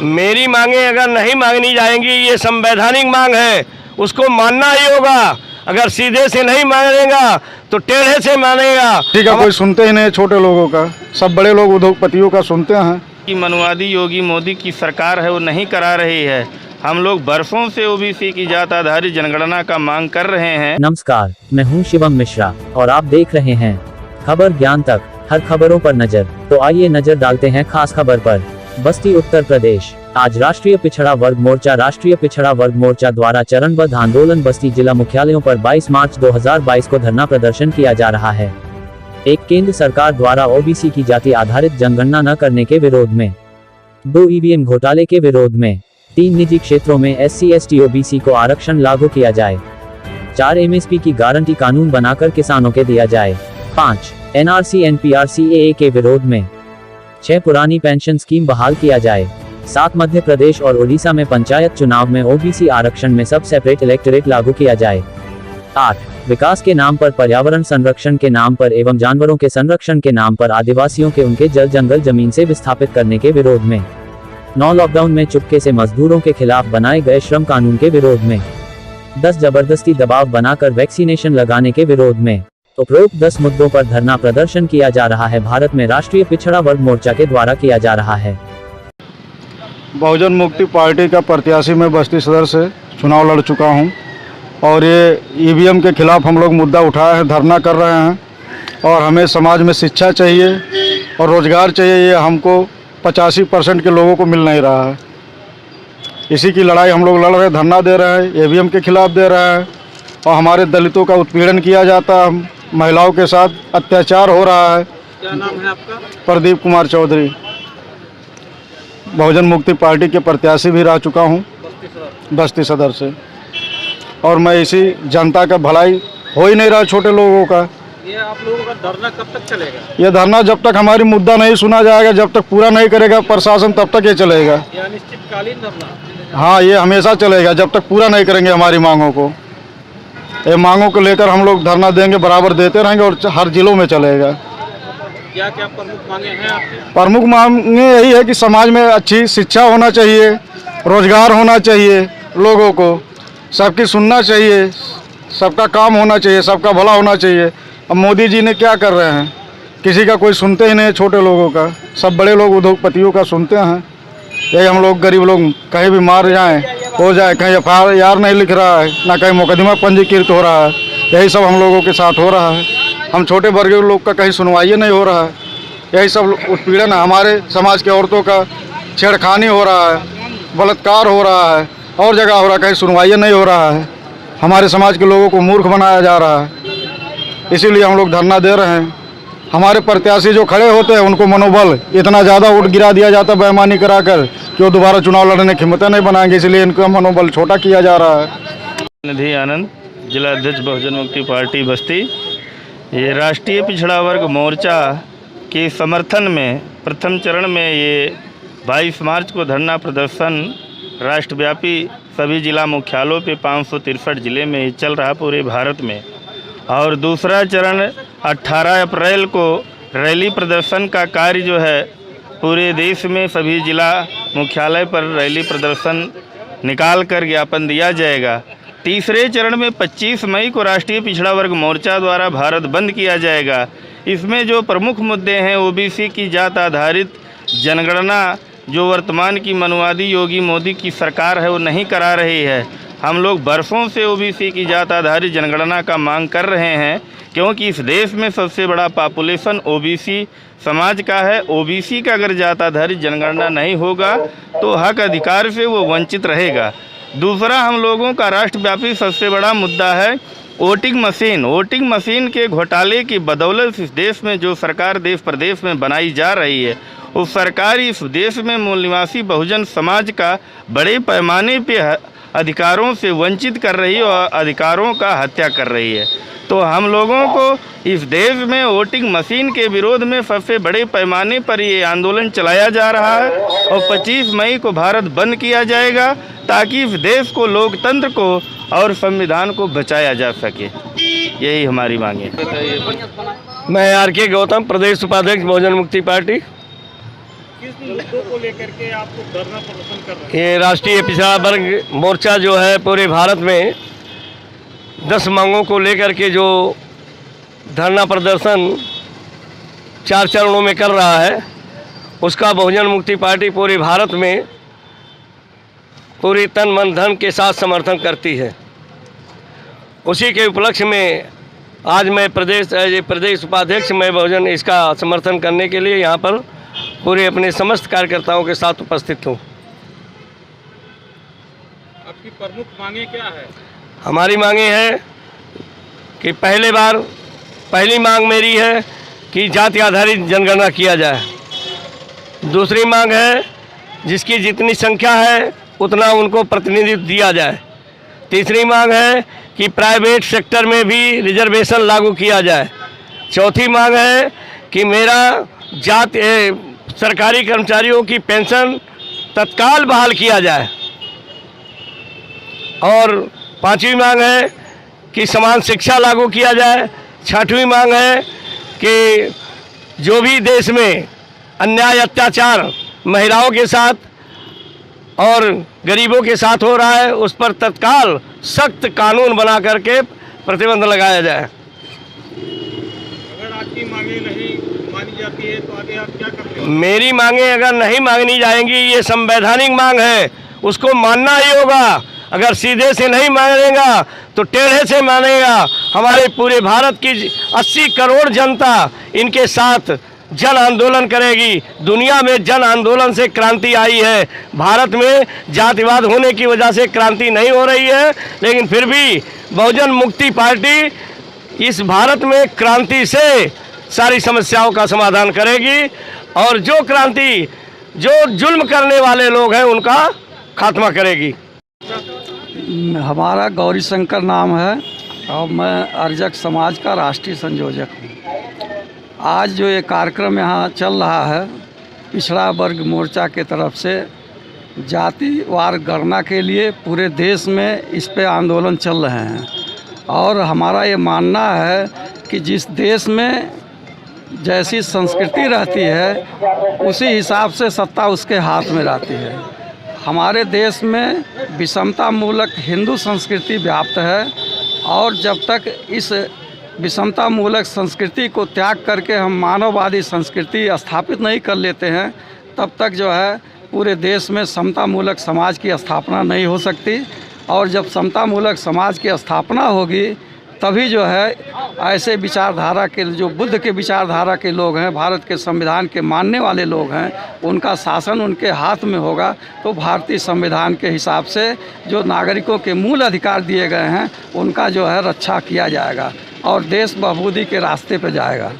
मेरी मांगे अगर नहीं मांगनी जाएंगी, ये संवैधानिक मांग है, उसको मानना ही होगा। अगर सीधे से नहीं मानेगा तो टेढ़े से मानेगा। ठीक है, कोई सुनते ही नहीं छोटे लोगों का, सब बड़े लोग उद्योगपतियों का सुनते हैं। कि मनुवादी योगी मोदी की सरकार है वो नहीं करा रही है। हम लोग बरसों से ओबीसी की जात आधारित जनगणना का मांग कर रहे हैं। नमस्कार, मैं हूं शिवम मिश्रा और आप देख रहे हैं खबर ज्ञान तक, हर खबरों पर नजर। तो आइए नजर डालते हैं खास खबर पर। बस्ती उत्तर प्रदेश। आज राष्ट्रीय पिछड़ा वर्ग मोर्चा द्वारा चरणबद्ध आंदोलन बस्ती जिला मुख्यालयों पर 22 मार्च 2022 को धरना प्रदर्शन किया जा रहा है। एक, केंद्र सरकार द्वारा ओबीसी की जाति आधारित जनगणना न करने के विरोध में। 2, ईवीएम घोटाले के विरोध में। 3, निजी क्षेत्रों में SC ST OBC को आरक्षण लागू किया जाए। 4, MSP की गारंटी कानून बनाकर किसानों के दिया जाए। 5, NRC NPR CAA के विरोध में। 6, पुरानी पेंशन स्कीम बहाल किया जाए। 7, मध्य प्रदेश और उड़ीसा में पंचायत चुनाव में OBC आरक्षण में सब सेपरेट इलेक्टोरेट लागू किया जाए। 8, विकास के नाम पर, पर्यावरण संरक्षण के नाम पर एवं जानवरों के संरक्षण के नाम पर आदिवासियों के उनके जल जंगल जमीन से विस्थापित करने के विरोध में। 9, लॉकडाउन में चुपके से मजदूरों के खिलाफ बनाए गए श्रम कानून के विरोध में। 10, जबरदस्ती दबाव बनाकर वैक्सीनेशन लगाने के विरोध में। उपरोक्त 10 मुद्दों पर धरना प्रदर्शन किया जा रहा है। भारत में राष्ट्रीय पिछड़ा वर्ग मोर्चा के द्वारा किया जा रहा है। बहुजन मुक्ति पार्टी का प्रत्याशी मैं बस्ती सदर से चुनाव लड़ चुका हूं और ये ईवीएम के खिलाफ हम लोग मुद्दा उठाए हैं, धरना कर रहे हैं। और हमें समाज में शिक्षा चाहिए और रोजगार चाहिए, ये हमको 85% के लोगों को मिल नहीं रहा है। इसी की लड़ाई हम लोग लड़ रहे हैं, धरना दे रहे हैं, ईवीएम के खिलाफ दे रहे हैं। और हमारे दलितों का उत्पीड़न किया जाता है, महिलाओं के साथ अत्याचार हो रहा है। क्या नाम है आपका? प्रदीप कुमार चौधरी। बहुजन मुक्ति पार्टी के प्रत्याशी भी रह चुका हूं बस्ती सदर से। और मैं इसी जनता का भलाई हो ही नहीं रहा छोटे लोगों का। ये आप लोगों का धरना कब तक चलेगा? ये धरना जब तक हमारी मुद्दा नहीं सुना जाएगा, जब तक पूरा नहीं करेगा प्रशासन, तब तक ये चलेगा। ये अनिश्चितकालीन धरना? हाँ, ये हमेशा चलेगा जब तक पूरा नहीं करेंगे हमारी मांगों को। ये मांगों को लेकर हम लोग धरना देंगे, बराबर देते रहेंगे और हर जिलों में चलेगा। क्या क्या प्रमुख मांगे हैं आपकी? प्रमुख मांगे यही है कि समाज में अच्छी शिक्षा होना चाहिए, रोजगार होना चाहिए, लोगों को सबकी सुनना चाहिए, सबका काम होना चाहिए, सबका भला होना चाहिए। अब मोदी जी ने क्या कर रहे हैं, किसी का कोई सुनते ही नहीं छोटे लोगों का, सब बड़े लोग उद्योगपतियों का सुनते हैं। यही हम लोग गरीब लोग कहीं भी मार जाएं, हो जाए, कहीं FIR नहीं लिख रहा है, ना कहीं मुकदमा पंजीकृत हो रहा है। यही सब हम लोगों के साथ हो रहा है। हम छोटे वर्ग के लोग का कहीं सुनवाई नहीं हो रहा है। यही सब उत्पीड़न है। हमारे समाज के औरतों का छेड़खानी हो रहा है, बलात्कार हो रहा है, और जगह हो रहा है, कहीं सुनवाई नहीं हो रहा है। हमारे समाज के लोगों को मूर्ख बनाया जा रहा है, इसीलिए हम लोग धरना दे रहे हैं। हमारे प्रत्याशी जो खड़े होते हैं उनको मनोबल इतना ज़्यादा वोट गिरा दिया जाता है बेईमानी कराकर कि वो दोबारा चुनाव लड़ने की हिम्मत नहीं बनाएंगे, इसलिए इनका मनोबल छोटा किया जा रहा है। निधि आनंद, जिला अध्यक्ष बहुजन मुक्ति पार्टी बस्ती। ये राष्ट्रीय पिछड़ा वर्ग मोर्चा के समर्थन में प्रथम चरण में ये 22 मार्च को धरना प्रदर्शन राष्ट्रव्यापी सभी जिला मुख्यालयों पे 563 जिले में चल रहा पूरे भारत में। और दूसरा चरण 18 अप्रैल को रैली प्रदर्शन का कार्य जो है पूरे देश में सभी जिला मुख्यालय पर रैली प्रदर्शन निकाल कर ज्ञापन दिया जाएगा। तीसरे चरण में 25 मई को राष्ट्रीय पिछड़ा वर्ग मोर्चा द्वारा भारत बंद किया जाएगा। इसमें जो प्रमुख मुद्दे हैं, ओबीसी की जात आधारित जनगणना जो वर्तमान की मनुवादी योगी मोदी की सरकार है वो नहीं करा रही है। हम लोग बरसों से ओबीसी की जात आधारित जनगणना का मांग कर रहे हैं, क्योंकि इस देश में सबसे बड़ा पॉपुलेशन ओबीसी समाज का है। ओबीसी का अगर जात आधारित जनगणना नहीं होगा तो हक अधिकार से वो वंचित रहेगा। दूसरा, हम लोगों का राष्ट्रव्यापी सबसे बड़ा मुद्दा है वोटिंग मशीन। वोटिंग मशीन के घोटाले की बदौलत इस देश में जो सरकार देश प्रदेश में बनाई जा रही है, उस सरकार इस देश में मूल निवासी बहुजन समाज का बड़े पैमाने पे अधिकारों से वंचित कर रही है और अधिकारों का हत्या कर रही है। तो हम लोगों को इस देश में वोटिंग मशीन के विरोध में सबसे बड़े पैमाने पर ये आंदोलन चलाया जा रहा है और 25 मई को भारत बंद किया जाएगा, ताकि इस देश को, लोकतंत्र को और संविधान को बचाया जा सके। यही हमारी मांग है। मैं RK गौतम, प्रदेश उपाध्यक्ष बहुजन मुक्ति पार्टी। किस मुद्दों को लेकर के आप लोग धरना प्रदर्शन कर रहे हैं? ये राष्ट्रीय पिछड़ा वर्ग मोर्चा जो है पूरे भारत में 10 मांगों को लेकर के जो धरना प्रदर्शन 4 चरणों में कर रहा है, उसका बहुजन मुक्ति पार्टी पूरे भारत में पूरी तन मन धन के साथ समर्थन करती है। उसी के उपलक्ष्य में आज मैं प्रदेश उपाध्यक्ष मैं बहुजन इसका समर्थन करने के लिए यहाँ पर पूरे अपने समस्त कार्यकर्ताओं के साथ उपस्थित हूँ। आपकी प्रमुख मांगे क्या है? हमारी मांगे हैं कि पहली मांग मेरी है कि जाति आधारित जनगणना किया जाए। दूसरी मांग है जिसकी जितनी संख्या है उतना उनको प्रतिनिधित्व दिया जाए। तीसरी मांग है कि प्राइवेट सेक्टर में भी रिजर्वेशन लागू किया जाए। चौथी मांग है कि मेरा सरकारी कर्मचारियों की पेंशन तत्काल बहाल किया जाए। और पांचवी मांग है कि समान शिक्षा लागू किया जाए। छठवीं मांग है कि जो भी देश में अन्याय अत्याचार महिलाओं के साथ और गरीबों के साथ हो रहा है उस पर तत्काल सख्त कानून बना करके प्रतिबंध लगाया जाए। अगर आपकी मांगे नहीं मानी जाती है तो आगे आप क्या करेंगे? मेरी मांगे अगर नहीं मांगनी जाएंगी, ये संवैधानिक मांग है, उसको मानना ही होगा। अगर सीधे से नहीं मानेगा तो टेढ़े से मानेगा। हमारे पूरे भारत की 80 करोड़ जनता इनके साथ जन आंदोलन करेगी। दुनिया में जन आंदोलन से क्रांति आई है। भारत में जातिवाद होने की वजह से क्रांति नहीं हो रही है, लेकिन फिर भी बहुजन मुक्ति पार्टी इस भारत में क्रांति से सारी समस्याओं का समाधान करेगी और जो जुल्म करने वाले लोग हैं उनका खात्मा करेगी। हमारा गौरी शंकर नाम है और मैं अर्जक समाज का राष्ट्रीय संयोजक हूँ। आज जो ये कार्यक्रम यहाँ चल रहा है पिछड़ा वर्ग मोर्चा के तरफ से जातिवार गणना के लिए पूरे देश में इस पे आंदोलन चल रहे हैं और हमारा ये मानना है कि जिस देश में जैसी संस्कृति रहती है उसी हिसाब से सत्ता उसके हाथ में रहती है। हमारे देश में विषमता मूलक हिंदू संस्कृति व्याप्त है और जब तक इस विषमता मूलक संस्कृति को त्याग करके हम मानववादी संस्कृति स्थापित नहीं कर लेते हैं तब तक जो है पूरे देश में समता मूलक समाज की स्थापना नहीं हो सकती। और जब समता मूलक समाज की स्थापना होगी तभी जो है ऐसे विचारधारा के जो बुद्ध के विचारधारा के लोग हैं, भारत के संविधान के मानने वाले लोग हैं, उनका शासन उनके हाथ में होगा तो भारतीय संविधान के हिसाब से जो नागरिकों के मूल अधिकार दिए गए हैं उनका जो है रक्षा किया जाएगा और देश बहबूदी के रास्ते पर जाएगा।